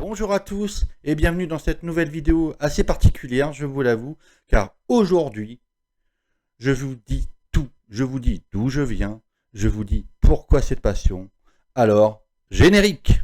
Bonjour à tous et bienvenue dans cette nouvelle vidéo assez particulière, je vous l'avoue, car aujourd'hui, je vous dis tout. Je vous dis d'où je viens, je vous dis pourquoi cette passion. Alors, générique!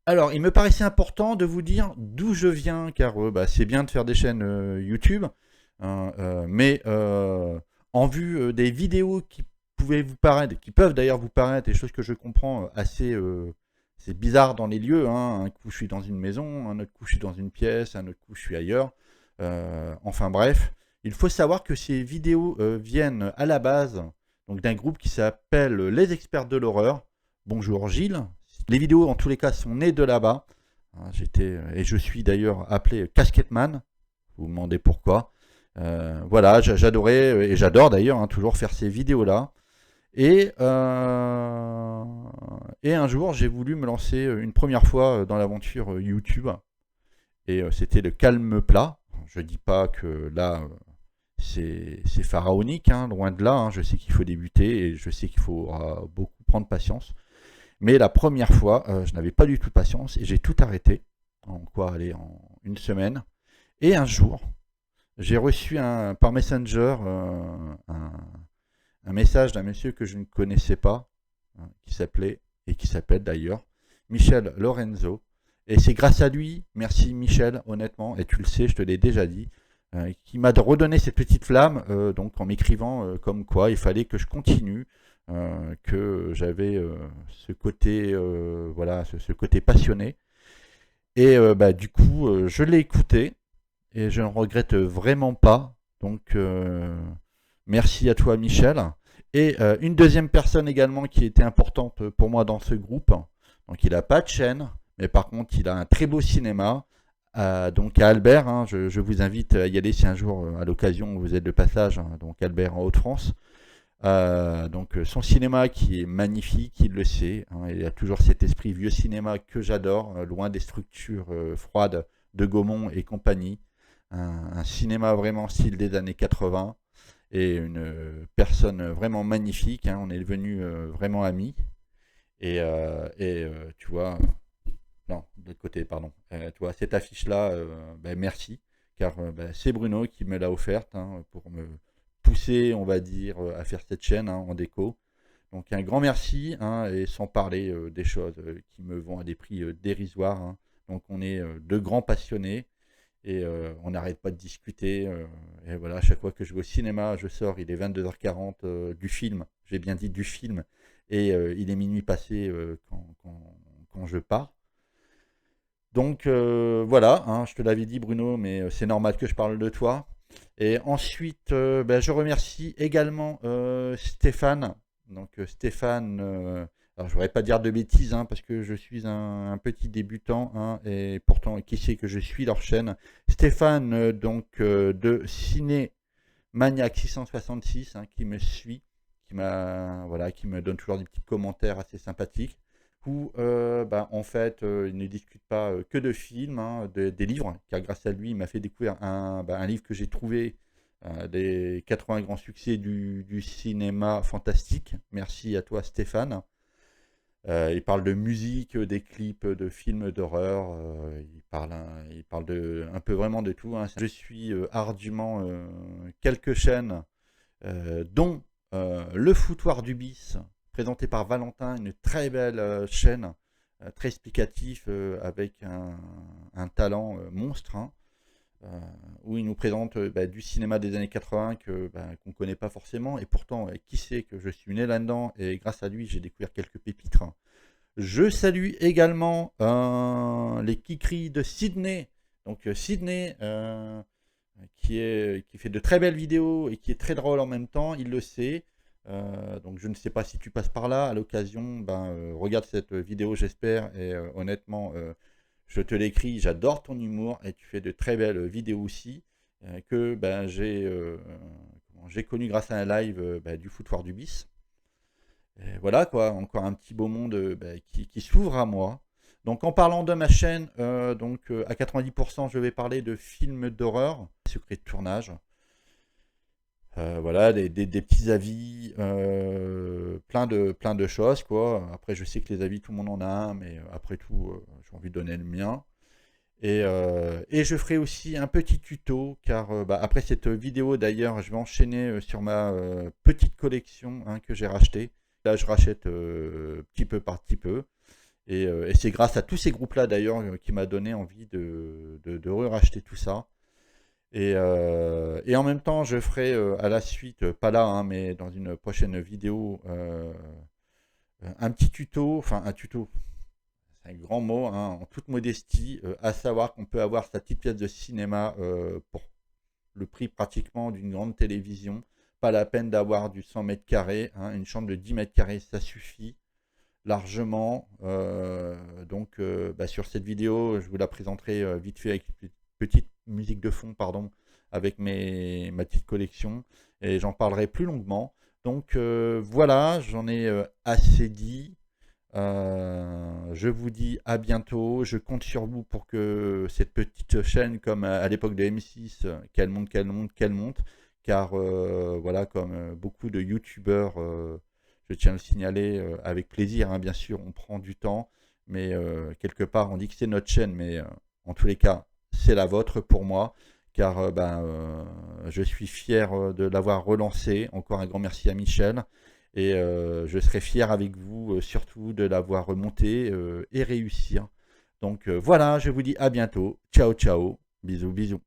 Alors, il me paraissait important de vous dire d'où je viens, car c'est bien de faire des chaînes YouTube, hein, mais en vue des vidéos qui pouvaient vous paraître, qui peuvent d'ailleurs vous paraître, des choses que je comprends assez c'est bizarre dans les lieux, hein. Un coup je suis dans une maison, un autre coup je suis dans une pièce, un autre coup je suis ailleurs. Enfin bref, il faut savoir que ces vidéos viennent à la base donc d'un groupe qui s'appelle Les Experts de l'Horreur. Bonjour Gilles. Les vidéos en tous les cas sont nées de là-bas. J'étais et je suis d'ailleurs appelé Casquette Man. Vous vous demandez pourquoi. Voilà, j'adorais et j'adore d'ailleurs toujours faire ces vidéos-là. Et un jour, j'ai voulu me lancer une première fois dans l'aventure YouTube. Et c'était le calme plat. Je dis pas que là, c'est pharaonique, hein, loin de là. Hein. Je sais qu'il faut débuter et je sais qu'il faut beaucoup prendre patience. Mais la première fois, je n'avais pas du tout de patience et j'ai tout arrêté. En une semaine. Et un jour, j'ai reçu par Messenger un message d'un monsieur que je ne connaissais pas, hein, qui s'appelait, et qui s'appelle d'ailleurs, Michel Lorenzo. Et c'est grâce à lui, merci Michel, honnêtement, et tu le sais, je te l'ai déjà dit, qui m'a redonné cette petite flamme, donc en m'écrivant comme quoi il fallait que je continue, que j'avais ce côté, voilà, ce côté passionné. Et du coup, je l'ai écouté et je ne regrette vraiment pas. Donc, merci à toi, Michel. Et une deuxième personne également qui était importante pour moi dans ce groupe. Donc, il n'a pas de chaîne, mais par contre, il a un très beau cinéma. Donc, à Albert, hein, je vous invite à y aller si un jour, à l'occasion, vous êtes de passage. Hein, donc, Albert en Haute-France. Donc son cinéma qui est magnifique, il le sait, hein, il a toujours cet esprit vieux cinéma que j'adore, loin des structures froides de Gaumont et compagnie. Un cinéma vraiment style des années 80 et une personne vraiment magnifique, hein, on est devenus vraiment amis. Et tu vois, non, de l'autre côté, pardon, tu vois, cette affiche-là, merci, car c'est Bruno qui me l'a offerte, hein, pour me pousser, on va dire, à faire cette chaîne, hein, en déco. Donc un grand merci, hein, et sans parler des choses qui me vont à des prix dérisoires. Hein. Donc on est deux grands passionnés et on n'arrête pas de discuter. Et voilà, à chaque fois que je vais au cinéma, je sors, il est 22h40 du film, j'ai bien dit du film, et il est minuit passé quand je pars. Donc voilà, hein, je te l'avais dit Bruno, mais c'est normal que je parle de toi. Et ensuite, je remercie également Stéphane. Donc Stéphane, alors je voudrais pas dire de bêtises, hein, parce que je suis un petit débutant, hein, et pourtant qui sait que je suis leur chaîne. Stéphane, de Ciné Maniac 666, hein, qui me suit, qui me donne toujours des petits commentaires assez sympathiques où en fait il ne discute pas que de films, hein, des livres, car grâce à lui il m'a fait découvrir un livre que j'ai trouvé, des 80 grands succès du cinéma fantastique. Merci à toi Stéphane. Il parle de musique, des clips, de films d'horreur, il parle de un peu vraiment de tout. Hein. Je suis ardument quelques chaînes, dont Le Foutoir du Bis, présenté par Valentin, une très belle chaîne, très explicatif, avec un talent monstre, hein, où il nous présente du cinéma des années 80 qu'on ne connaît pas forcément, et pourtant, qui sait que je suis né là-dedans, et grâce à lui, j'ai découvert quelques pépites. Hein. Je salue également les Kikris de Sydney. Donc Sydney, qui fait de très belles vidéos et qui est très drôle en même temps, il le sait. Donc je ne sais pas si tu passes par là, à l'occasion, regarde cette vidéo j'espère, et honnêtement, je te l'écris, j'adore ton humour et tu fais de très belles vidéos aussi, que j'ai connu grâce à un live du Foutoir du Bis. Et voilà quoi, encore un petit beau monde bah, qui s'ouvre à moi. Donc en parlant de ma chaîne, à 90% je vais parler de films d'horreur, secrets de tournage. Voilà, des petits avis, plein de choses quoi. Après je sais que les avis tout le monde en a un, mais après tout j'ai envie de donner le mien. Et je ferai aussi un petit tuto, car bah, après cette vidéo d'ailleurs, je vais enchaîner sur ma petite collection hein, que j'ai rachetée. Là, je rachète petit peu par petit peu. Et c'est grâce à tous ces groupes-là d'ailleurs qui m'a donné envie de racheter tout ça. Et en même temps, je ferai à la suite, pas là, hein, mais dans une prochaine vidéo, un petit tuto, enfin un tuto, c'est un grand mot, hein, en toute modestie, à savoir qu'on peut avoir sa petite pièce de cinéma pour le prix pratiquement d'une grande télévision. Pas la peine d'avoir du 100 mètres carrés, hein, une chambre de 10 mètres carrés, ça suffit largement. Bah, sur cette vidéo, je vous la présenterai vite fait avec une petite musique de fond, pardon, avec ma petite collection, et j'en parlerai plus longuement. Donc voilà, j'en ai assez dit. Je vous dis à bientôt. Je compte sur vous pour que cette petite chaîne, comme à l'époque de M6, qu'elle monte, qu'elle monte, qu'elle monte. Car voilà, comme beaucoup de youtubeurs, je tiens à le signaler avec plaisir, hein, bien sûr, on prend du temps. Mais quelque part, on dit que c'est notre chaîne, mais en tous les cas, c'est la vôtre pour moi. Car je suis fier de l'avoir relancé. Encore un grand merci à Michel. Et je serai fier avec vous, surtout de l'avoir remonté et réussir. Donc voilà, je vous dis à bientôt. Ciao, ciao. Bisous, bisous.